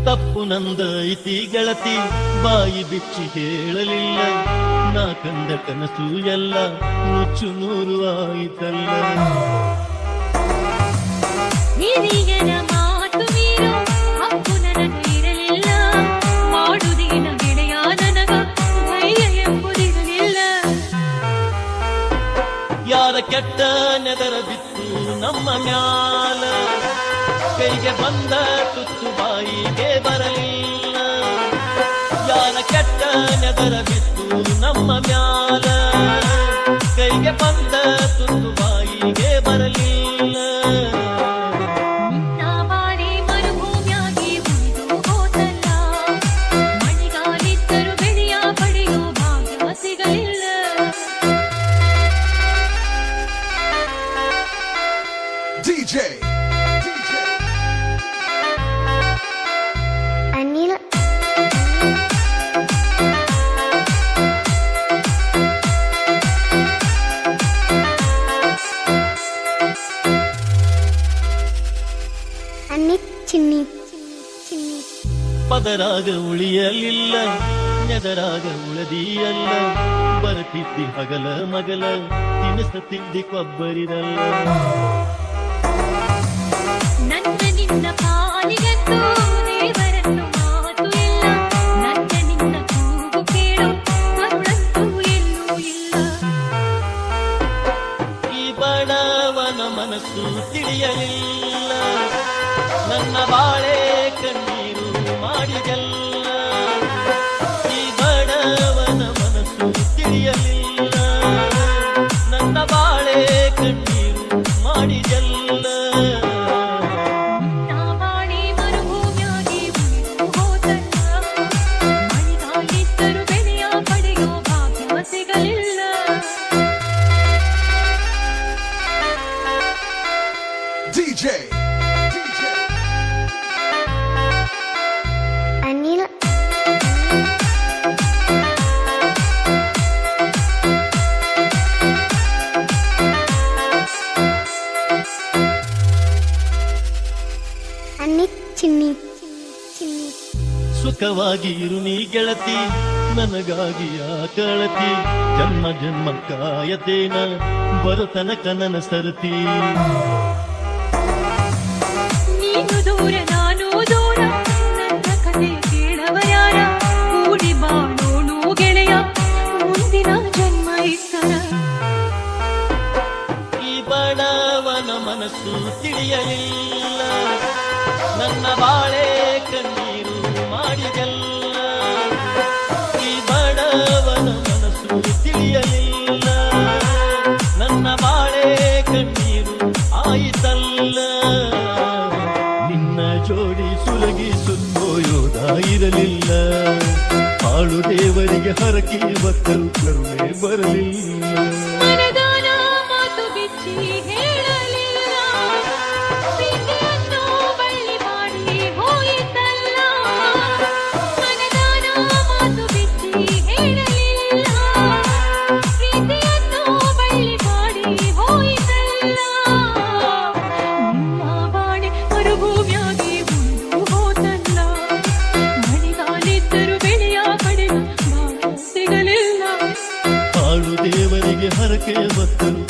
ತಪ್ಪು ನಂದ ಐತಿ ಗೆಳತಿ ಬಾಯಿ ಬಿಚ್ಚಿ ಹೇಳಲಿಲ್ಲ ನಾ ಕಂಡ ಕನಸು ಎಲ್ಲ ನುಚ್ಚು ನೂರು ಆಯಿತಲ್ಲ ಹಿರಿಯರ ಮಾತು ಮೀರು ಹಕ್ಕು ನನಗಿರಲಿಲ್ಲ ಮಾಡುವುದೇನ ಗೆಳೆಯ ನನಗ ಧೈರ್ಯ ಎಂಬುದಿರಲಿಲ್ಲ ಯಾರ ಕೆಟ್ಟ ನೆದರ ಬಿತ್ತು ನಮ್ಮ ಮ್ಯಾಲ ಕೈಗೆ ಬಂದ ತುತ್ತು ಬಾಯಿಗೆ ಬರಲಿಲ್ಲ ಯಾರ ಕೆಟ್ಟ ನೆದರ ಬಿತ್ತು ನಮ್ಮ ಮ್ಯಾಲ ಕೈಗೆ ಬಂದ ತುತ್ತು ಬಾಯಿಗೆ ಬರಲಿಲ್ಲ ನಿನ್ನ ಬಾರಿ ಮರುಭೂಮಿಯಾಗಿ ಉಳಿದು ಹೋತಲ್ಲ ಮಳೆಗಾಲಿದ್ದರೂ ಬೆಳೆಯ ಪಡೆಯೋ ಭಾಗ್ಯ ಸಿಗಲಿಲ್ಲ DJ ಅನಿಲ್ ಅನಿಲ್ ಚಿನ್ನಿ ಪದರಾಗ ಉಳಿಯಲಿಲ್ಲ ನೆದರಾಗ ಉಳದಿಯಲ್ಲ ಬರತಿದ್ದಿ ಹಗಲ ಮಗಲ ತಿನಿಸುತ್ತಿದ್ದಿ ಕೊಬ್ಬರಿರಲ್ಲ ನನ್ನ ನಿನ್ನ ಪಾಲಿಗಂತೂ ದೇವರನ್ನು ಮಾತು ಇಲ್ಲ ನನ್ನ ನಿನ್ನ ಕೂಗು ಕೇಳು ಕರುಳಂತೂ ಎಲ್ಲೂ ಇಲ್ಲ ಈ ಬಡವನ ಮನಸ್ಸು ತಿಳಿಯಲಿಲ್ಲ ನನ್ನ ಬಾಳೆ ಕಣ್ಣೀರು ಮಾಡಿದಲ್ಲ ಈ ಬಡವನ ಮನಸ್ಸು ತಿಳಿಯಲಿಲ್ಲ ನನ್ನ ಬಾಳೆ ಕಣ್ಣೀರು ಮಾಡಿದಲ್ಲ ನಿನ್ನ ಬಾಳಿ ಮರುಭೂಮಿಯಾಗಿ ಉಳಿದು ಹೋತಲ್ಲ ಮಳೆಗಾಲಿದ್ದರೂ ಬೆಳೆಯ ಪಡೆಯೋ ಭಾಗ್ಯ ಸಿಗಲಿಲ್ಲ DJ ಅನಿಲ್ ಅನಿಲ್ ಚಿನ್ನಿ ಸುಖವಾಗಿ ಇರು ನೀ ಗೆಳತಿ ನನಗಾಗಿ ಕಳತಿ ಜನ್ಮ ಜನ್ಮ ಕಾಯತೇನ ಬರುತನಕ ನನ್ನ ಸರತಿ ನೀನು ದೂರ ನಾನು ದೂರ ನನ್ನ ಕಥೆ ಕೇಳವರ್ಯಾರ ಕೂಡಿ ಬಾಳೋಣು ಗೆಳೆಯ ಮುಂದಿನ ಜನ್ಮ ಇತ್ತರ ಈ ಬಡವನ ಮನಸ್ಸು ತಿಳಿಯಲಿಲ್ಲ ನನ್ನ ಬಾಳೆ ಕಣ್ಣೀರು ಮಾಡಿದಲ್ಲ ಈ ಬಡವನ ಮನಸ್ಸು ತಿಳಿಯಲಿಲ್ಲ ನನ್ನ ಬಾಳೆ ಕಣ್ಣೀರು ಆಯಿತಲ್ಲ ನಿನ್ನ ಜೋಡಿ ಸುಲಗಿಸುತ್ತೋಯೋದ ಇರಲಿಲ್ಲ ಹಾಳು ದೇವರಿಗೆ ಹರಕೆ ಬತ್ತರು ಕರುಣೆ ಬರಲಿಲ್ಲ ಮನದಾನ ಮಾತು ಬಿಚ್ಚಿ ಹೇಳಲಿಲ್ಲ ಪ್ರೀತಿಯನ್ನು ಬಳ್ಳಿ ಮಾಡಿ ಹೋಯಿತಲ್ಲ ಮನದಾನ ಮಾತು ಬಿಚ್ಚಿ ಹೇಳಲಿಲ್ಲ ಪ್ರೀತಿಯನ್ನು ಬಳ್ಳಿ ಮಾಡಿ ಹೋಯಿತಲ್ಲ ನಿಮ್ಮ ಬಾಳೆ ಮರುಭೂಮಿಯಾಗಿ ಉಳಿದು ಹೋತಲ್ಲ ಮಳೆಗಾಲಿದ್ದರೂ ಬೆಳೆಯ ಪಡೆದು ಭಾಗ್ಯ ಸಿಗಲಿಲ್ಲ ಹಾಳು ದೇವರಿಗೆ ಹರಕೆ ಬತ್ತರು